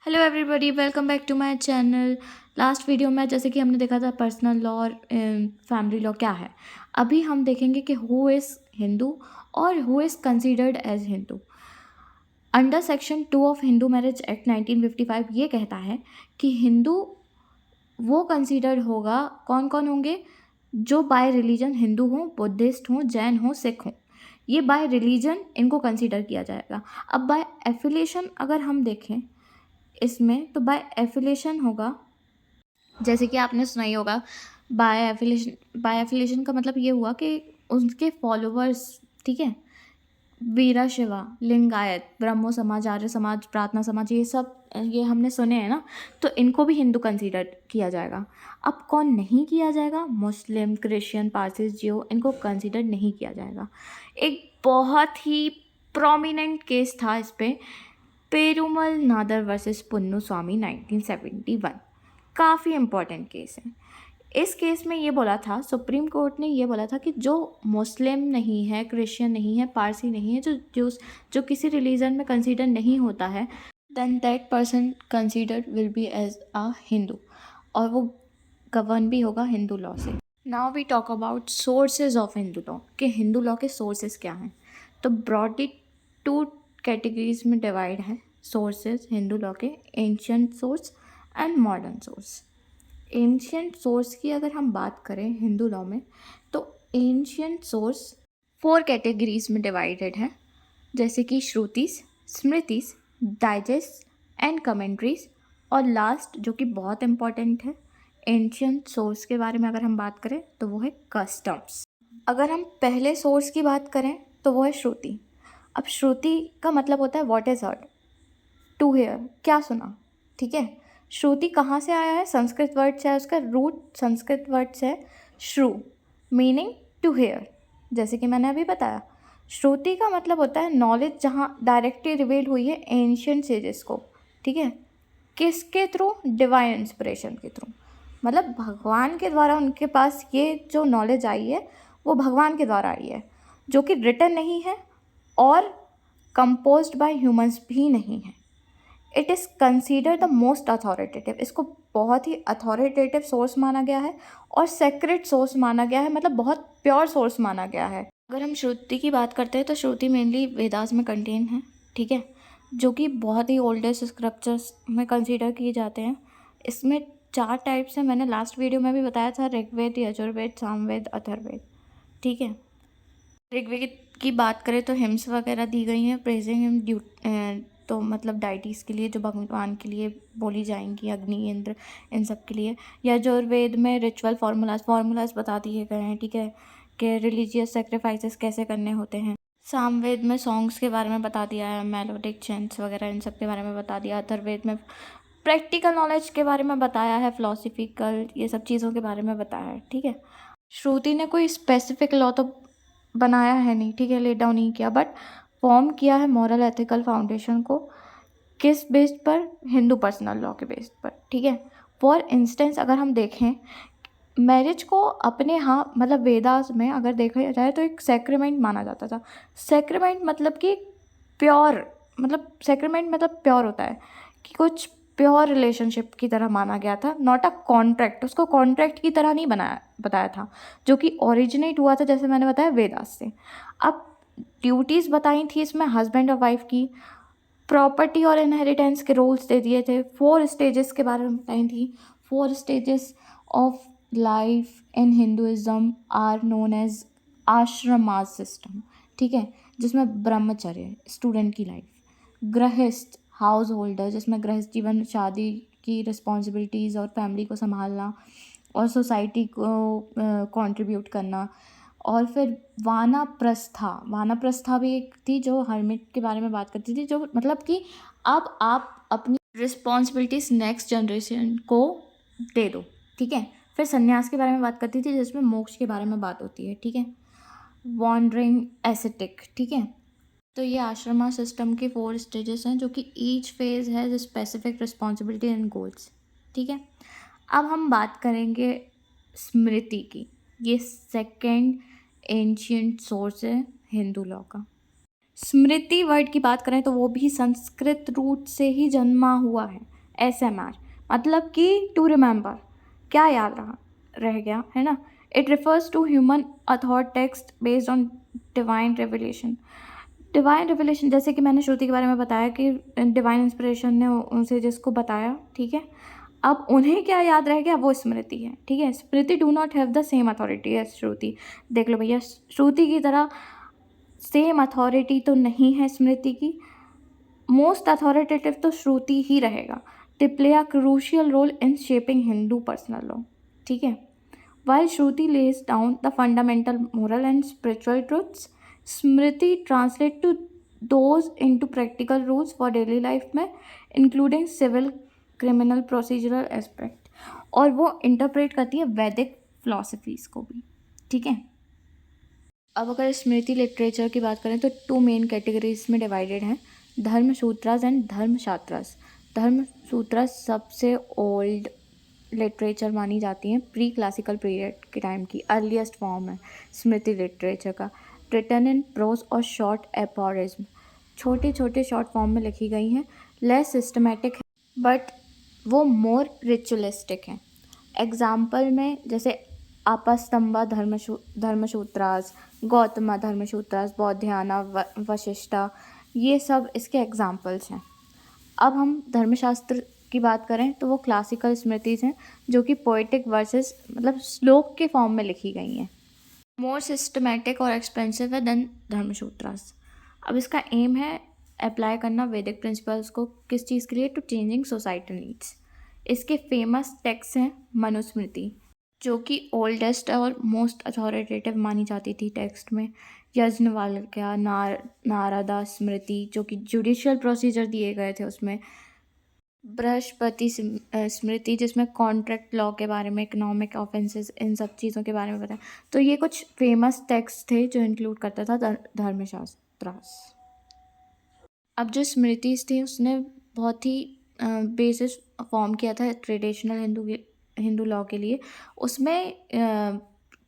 Hello everybody, welcome back to my channel. Last video में जैसे कि हमने देखा था पर्सनल लॉ और फैमिली लॉ क्या है। अभी हम देखेंगे कि हु इज़ हिंदू और who is considered as Hindu. Under section 2 of Hindu marriage act 1955 ये कहता है कि हिंदू वो कंसीडर्ड होगा, कौन कौन होंगे, जो बाय रिलीजन हिंदू हों, बुद्धिस्ट हों, जैन हों, सिख हों। ये बाय रिलीजन इनको कंसीडर किया जाएगा। अब बाय एफिलिएशन अगर हम देखें इसमें, तो बाय एफिलिएशन होगा, जैसे कि आपने सुना ही होगा। बाय एफिलिएशन का मतलब ये हुआ कि उनके फॉलोअर्स, ठीक है, वीरा शिवा, लिंगायत, ब्रह्मो समाज, आर्य समाज, प्रार्थना समाज, ये सब ये हमने सुने हैं ना, तो इनको भी हिंदू कंसीडर किया जाएगा। अब कौन नहीं किया जाएगा? मुस्लिम, क्रिश्चियन, पारसी, जियो, इनको कंसीडर नहीं किया जाएगा। एक बहुत ही प्रोमिनेंट केस था इस पे, पेरुमल नादर वर्सेस पुन्नु स्वामी 1971। काफ़ी इम्पोर्टेंट केस है। इस केस में ये बोला था, सुप्रीम कोर्ट ने ये बोला था कि जो मुस्लिम नहीं है, क्रिश्चियन नहीं है, पारसी नहीं है, जो किसी रिलीजन में कंसीडर नहीं होता है, then that person considered will be as a Hindu, और वो गवर्न भी होगा हिंदू लॉ से। Now we talk about sources of Hindu law, कि हिंदू लॉ के सोर्सेज क्या हैं। तो ब्रॉडली 2 कैटेगरीज में डिवाइड है सोर्सेज हिंदू लॉ के: ancient source and modern source. Ancient source की अगर हम बात करें हिंदू लॉ में, तो एंशियंट सोर्स 4 कैटेगरीज में डिवाइडेड है, जैसे कि श्रुतिस, स्मृतिस, डाइजेस्ट एंड कमेंट्रीज, और लास्ट जो कि बहुत इम्पॉर्टेंट है एंशियंट सोर्स के बारे में अगर हम बात करें, तो वो है कस्टम्स। अगर हम पहले सोर्स की बात करें तो वो है श्रुति। अब श्रुति का मतलब होता है what is heard, to hear, क्या सुना, ठीक है। श्रुति कहाँ से आया है? संस्कृत वर्ड से है, उसका रूट संस्कृत वर्ड से है श्रु, मीनिंग टू हेयर। जैसे कि मैंने अभी बताया, श्रुति का मतलब होता है नॉलेज जहाँ डायरेक्टली रिवील हुई है एंशियंट सेजेस को, ठीक है। किसके थ्रू? डिवाइन इंस्पिरेशन के थ्रू, मतलब भगवान के द्वारा उनके पास ये जो नॉलेज आई है वो भगवान के द्वारा आई है, जो कि रिटन नहीं है और कंपोज्ड बाय ह्यूमंस भी नहीं है। It is consider the most authoritative, इसको बहुत ही अथॉरिटेटिव सोर्स माना गया है और सेक्रेट सोर्स माना गया है, मतलब बहुत प्योर सोर्स माना गया है। अगर हम श्रुति की बात करते हैं तो श्रुति मेनली वेदास में कंटेन है, ठीक है, जो कि बहुत ही ओल्डेस्ट स्क्रिप्चर्स में कंसीडर किए जाते हैं। इसमें 4 टाइप्स हैं, मैंने लास्ट वीडियो में भी बताया था, ऋग्वेद, यजुर्वेद, सामवेद, अथर्ववेद, ठीक है। ऋग्वेद की बात करें तो हिम्स वगैरह दी गई हैं, प्रेजिंग हिम, तो मतलब डाइटीज़ के लिए, जो भगवान के लिए बोली जाएंगी, अग्नि, इंद्र, इन सब के लिए। यजुर्वेद में रिचुअल फार्मूलाज बता दिए गए हैं, ठीक है, कि रिलीजियस सेक्रीफाइसेस कैसे करने होते हैं। सामवेद में सॉन्ग्स के बारे में बता दिया है, मेलोडिक चैंट्स वगैरह इन सब के बारे में बता दिया। अथर्ववेद में प्रैक्टिकल नॉलेज के बारे में बताया है, फिलोसफिकल, ये सब चीज़ों के बारे में बताया है, ठीक है। श्रुति ने कोई स्पेसिफिक लॉ तो बनाया है नहीं, ठीक है, लेट डाउन नहीं किया, बट फॉर्म किया है मॉरल एथिकल फाउंडेशन को। किस बेस्ड पर? हिंदू पर्सनल लॉ के बेस्ड पर, ठीक है। फॉर इंस्टेंस अगर हम देखें, मैरिज को अपने यहाँ मतलब वेदास में अगर देखा जाए तो एक सेक्रेमेंट माना जाता था। सेक्रेमेंट मतलब कि प्योर, मतलब सेक्रेमेंट मतलब प्योर होता है कि कुछ प्योर रिलेशनशिप की तरह माना गया था, नॉट अ कॉन्ट्रैक्ट। उसको कॉन्ट्रैक्ट की तरह नहीं बताया था, जो कि ओरिजिनेट हुआ था, जैसे मैंने बताया, वेदास से। अब ड्यूटीज़ बताई थी इसमें हस्बैंड और वाइफ की, प्रॉपर्टी और इनहेरिटेंस के रूल्स दे दिए थे, 4 स्टेजेस के बारे में बताई थी। 4 stages of life in Hinduism are known as ashramas system, ठीक है, जिसमें ब्रह्मचर्य स्टूडेंट की लाइफ, गृहस्थ हाउस होल्डर, जिसमें गृहस्थ जीवन, शादी की रिस्पॉन्सिबिलिटीज़ और फैमिली को संभालना और सोसाइटी को कंट्रीब्यूट करना, और फिर वानाप्रस्था भी एक थी जो हर्मिट के बारे में बात करती थी, जो मतलब कि अब आप अपनी रिस्पॉन्सिबिलिटीज़ नेक्स्ट जनरेशन को दे दो, ठीक है। फिर संन्यास के बारे में बात करती थी, जिसमें मोक्ष के बारे में बात होती है, ठीक है। वॉन्डरिंग एसेटिक, ठीक है। तो ये आश्रमा सिस्टम के 4 स्टेजेस हैं, जो कि ईच फेज है स्पेसिफिक रिस्पॉन्सिबिलिटी एंड गोल्स, ठीक है। अब हम बात करेंगे स्मृति की। ये सेकेंड एंशियंट सोर्स है हिंदू लॉ का। स्मृति वर्ड की बात करें तो वो भी संस्कृत रूट से ही जन्मा हुआ है, SMR मतलब कि टू रिमेंबर, क्या याद रह गया, है ना। It refers to human author text based on divine revelation. Divine revelation जैसे कि मैंने श्रुति के बारे में बताया कि डिवाइन इंस्पिरेशन ने उनसे जिसको बताया, ठीक है। अब उन्हें क्या याद रह गया, वो स्मृति है, ठीक है। Smriti do not have the same authority as shruti. देख लो भैया, श्रुति की तरह सेम अथॉरिटी तो नहीं है स्मृति की, मोस्ट अथॉरिटेटिव तो श्रुति ही रहेगा। They play a crucial role in shaping Hindu personal law, ठीक है। While Shruti lays down the fundamental moral and spiritual truths, Smriti translate to those into practical rules for daily life में, including civil, criminal, procedural aspect, और वो interpret करती है वैदिक philosophies को भी, ठीक है। अब अगर स्मृति लिटरेचर की बात करें तो टू मेन कैटेगरीज में डिवाइडेड हैं, धर्मसूत्रास एंड धर्मशास्त्रास। धर्मसूत्रास सबसे ओल्ड लिटरेचर मानी जाती हैं, प्री क्लासिकल पीरियड के टाइम की अर्लीस्ट फॉर्म है स्मृति लिटरेचर का। रिटन इन प्रोज और शॉर्ट एपोरिज्म, छोटे छोटे शॉर्ट फॉर्म में लिखी गई हैं, लेस सिस्टमेटिक है बट वो मोर रिचुअलिस्टिक हैं। एग्जाम्पल में जैसे आपस्तंभा धर्मसूत्रास, गौतमा धर्मसूत्रास, बौद्धायना, वशिष्ठा, ये सब इसके एग्जाम्पल्स हैं। अब हम धर्मशास्त्र की बात करें तो वो क्लासिकल स्मृतिज हैं जो कि पोएटिक वर्सेस मतलब श्लोक के फॉर्म में लिखी गई हैं, मोर सिस्टमेटिक और एक्सपेंसिव है देन धर्मसूत्रास। अब इसका एम है अप्लाई करना वैदिक प्रिंसिपल्स को किस चीज़ के लिए, टू चेंजिंग सोसाइटल नीड्स। इसके फेमस टेक्स्ट हैं मनुस्मृति जो कि ओल्डेस्ट और मोस्ट अथॉरिटेटिव मानी जाती थी टेक्स्ट में, यज्ञवल्क्य, नारदा स्मृति जो कि जुडिशियल प्रोसीजर दिए गए थे उसमें, बृहस्पति स्मृति जिसमें कॉन्ट्रैक्ट लॉ के बारे में, इकोनॉमिक ऑफेंसेस, इन सब चीज़ों के बारे में बताया। तो ये कुछ फेमस टेक्स्ट थे जो इंक्लूड करता था धर्मशास्त्रास। अब जो स्मृतिज थी उसने बहुत ही बेसिस फॉर्म किया था ट्रेडिशनल हिंदू लॉ के लिए। उसमें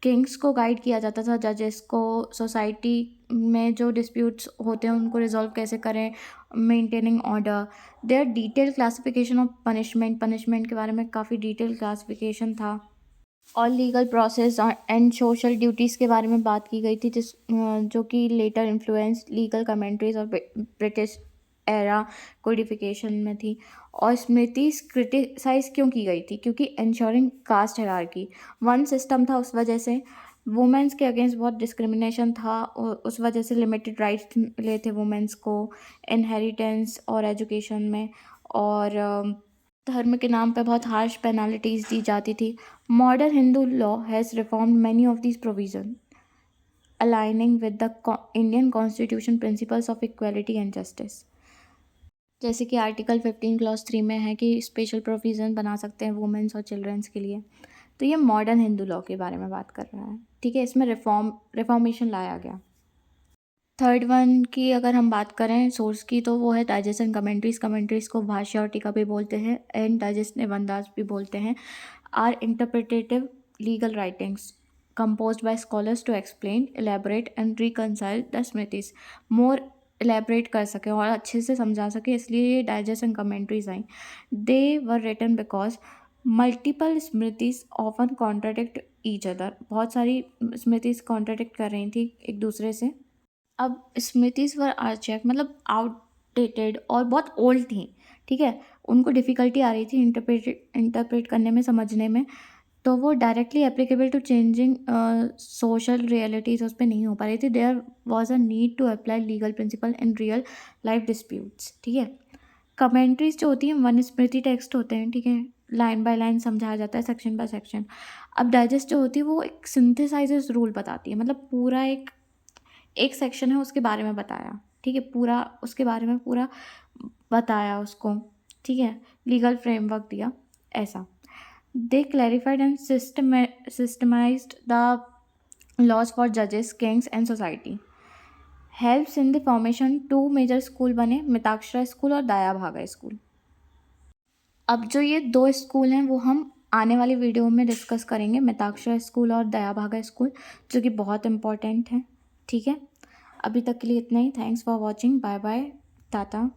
किंग्स को गाइड किया जाता था, जजेस को, सोसाइटी में जो डिस्प्यूट्स होते हैं उनको रिजॉल्व कैसे करें, maintaining order. There detail classification of punishment के बारे में काफ़ी डिटेल क्लासिफिकेशन था, और legal process and social duties के बारे में बात की गई थी, जो कि लेटर इन्फ्लुएंस लीगल कमेंट्रीज और ब्रिटिश एरा कोडिफिकेशन में थी। और स्मृति क्रिटिसाइज क्यों की गई थी, क्योंकि इंश्योरिंग कास्ट हायरार्की वन सिस्टम था, उस वजह से वुमेंस के अगेंस्ट बहुत डिस्क्रिमिनेशन था, उस वजह से लिमिटेड राइट्स मिले थे वुमेंस को इनहेरिटेंस और एजुकेशन में, और धर्म के नाम पे बहुत हार्श पेनल्टीज दी जाती थी। Modern Hindu law has reformed many of these provision aligning with the Indian constitution principles of equality and justice. जैसे कि आर्टिकल 15 क्लॉज 3 में है कि स्पेशल प्रोविज़न बना सकते हैं वुमेंस और चिल्ड्रंस के लिए। तो ये मॉडर्न हिंदू लॉ के बारे में बात कर रहा है, ठीक है। इसमें रिफॉर्मेशन लाया गया। थर्ड वन की अगर हम बात करें सोर्स की तो वो है डाइजेस्ट एंड कमेंट्रीज़ को भाष्य और टीका भी बोलते हैं, एंड डाइजेस्ट निबंधास भी बोलते हैं, are interpretive legal writings composed by scholars to explain, elaborate and reconcile the smritis, more elaborate कर सके और अच्छे से समझा सके, इसलिए ये डाइजेस्ट एंड कमेंट्रीज आई। They were written because multiple smritis often contradict each other, बहुत सारी स्मृतिज कॉन्ट्राडिक्ट कर रही थी एक दूसरे से। अब स्मृतिज वर आर्चैक मतलब आउटडेटेड और बहुत ओल्ड थी, ठीक है, उनको डिफ़िकल्टी आ रही थी इंटरप्रेट करने में, समझने में, तो वो directly applicable to changing social realities उस पर नहीं हो पा रही थी। There was a need to apply legal principle in real life disputes, ठीक है। कमेंट्रीज जो होती हैं वन स्मृति टेक्स्ट होते हैं, ठीक है, लाइन बाय लाइन समझाया जाता है, सेक्शन बाय सेक्शन। अब डाइजेस्ट जो होती है वो एक सिंथेसाइजर्स रूल बताती है, मतलब पूरा एक सेक्शन है उसके बारे में बताया, ठीक है, पूरा उसके बारे में पूरा बताया उसको, ठीक है, लीगल फ्रेमवर्क दिया, ऐसा। They clarified and systemized the laws for judges, kings and society. Helps in the formation two major school बने, मिताक्षरा स्कूल और दयाभागा स्कूल। अब जो ये दो स्कूल हैं वो हम आने वाली वीडियो में डिस्कस करेंगे, मिताक्षरा स्कूल और दयाभागा स्कूल, जो कि बहुत इंपॉर्टेंट हैं, ठीक है। अभी तक के लिए इतना ही। Thanks for watching, bye bye, Tata.